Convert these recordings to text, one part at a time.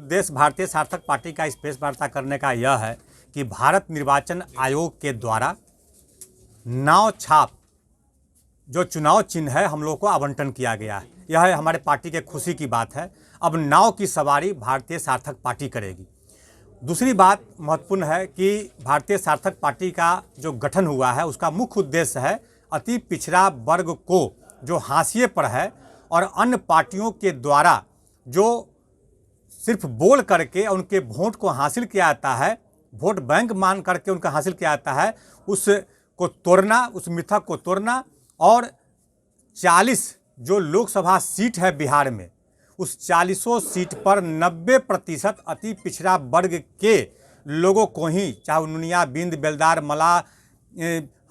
उद्देश्य भारतीय सार्थक पार्टी का इस प्रेस वार्ता करने का यह है कि भारत निर्वाचन आयोग के द्वारा नाव छाप जो चुनाव चिन्ह है हम लोग को आवंटन किया गया है। यह है हमारे पार्टी के खुशी की बात है। अब नाव की सवारी भारतीय सार्थक पार्टी करेगी। दूसरी बात महत्वपूर्ण है कि भारतीय सार्थक पार्टी का जो गठन हुआ है उसका मुख्य उद्देश्य है अति पिछड़ा वर्ग को जो हाशिए पर है और अन्य पार्टियों के द्वारा जो सिर्फ बोल करके उनके वोट को हासिल किया जाता है, वोट बैंक मान करके उनका हासिल किया जाता है, उसको तोड़ना, उस मिथक को तोड़ना और 40 जो लोकसभा सीट है बिहार में, उस 40 सीट पर 90% अति पिछड़ा वर्ग के लोगों को ही, चाहे नुनिया, बिंद, बेलदार, मल्लाह,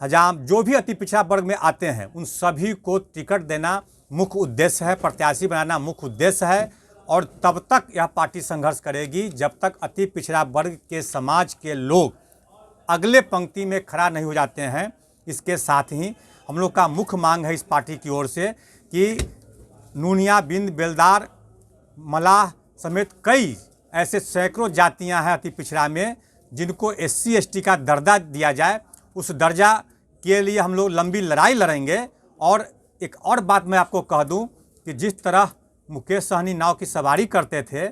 हजाम, जो भी अति पिछड़ा वर्ग में आते हैं उन सभी को टिकट देना मुख्य उद्देश्य है, प्रत्याशी बनाना मुख्य उद्देश्य है। और तब तक यह पार्टी संघर्ष करेगी जब तक अति पिछड़ा वर्ग के समाज के लोग अगले पंक्ति में खड़ा नहीं हो जाते हैं। इसके साथ ही हम लोग का मुख्य मांग है इस पार्टी की ओर से कि नूनिया, बिंद, बेलदार, मल्लाह समेत कई ऐसे सैकड़ों जातियां हैं अति पिछड़ा में जिनको SC ST का दर्जा दिया जाए। उस दर्जा के लिए हम लोग लंबी लड़ाई लड़ेंगे। और एक और बात मैं आपको कह दूं कि जिस तरह मुकेश सहनी नाव की सवारी करते थे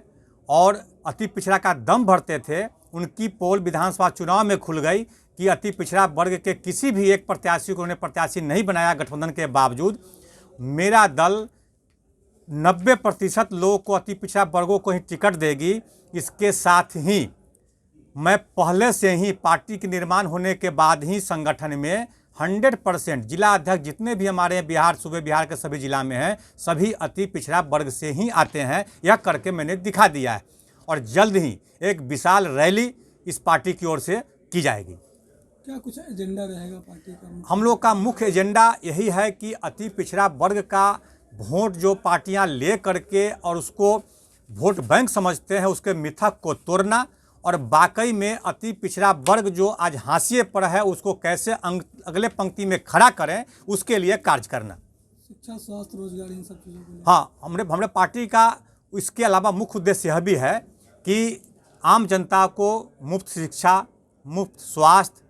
और अति पिछड़ा का दम भरते थे, उनकी पोल विधानसभा चुनाव में खुल गई कि अति पिछड़ा वर्ग के किसी भी एक प्रत्याशी को उन्होंने प्रत्याशी नहीं बनाया गठबंधन के बावजूद। मेरा दल 90% लोगों को अति पिछड़ा वर्गों को ही टिकट देगी। इसके साथ ही मैं पहले से ही पार्टी के निर्माण होने के बाद ही संगठन में 100% जिला अध्यक्ष जितने भी हमारे बिहार, सूबे बिहार के सभी जिला में हैं, सभी अति पिछड़ा वर्ग से ही आते हैं। यह करके मैंने दिखा दिया है और जल्द ही एक विशाल रैली इस पार्टी की ओर से की जाएगी। क्या कुछ एजेंडा रहेगा पार्टी का? हम लोग का मुख्य एजेंडा यही है कि अति पिछड़ा वर्ग का वोट जो पार्टियां ले करके और उसको वोट बैंक समझते हैं, उसके मिथक को तोड़ना और वाकई में अति पिछड़ा वर्ग जो आज हाशिए पर है उसको कैसे अगले पंक्ति में खड़ा करें, उसके लिए कार्य करना। शिक्षा, स्वास्थ्य, रोजगार, इन सब चीज़ों को। हाँ, हमारे पार्टी का इसके अलावा मुख्य उद्देश्य यह भी है कि आम जनता को मुफ्त शिक्षा, मुफ्त स्वास्थ्य,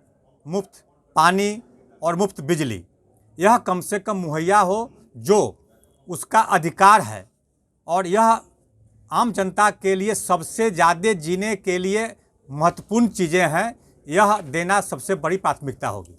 मुफ्त पानी और मुफ्त बिजली यह कम से कम मुहैया हो, जो उसका अधिकार है। और यह आम जनता के लिए सबसे ज़्यादा जीने के लिए महत्वपूर्ण चीज़ें हैं, यह देना सबसे बड़ी प्राथमिकता होगी।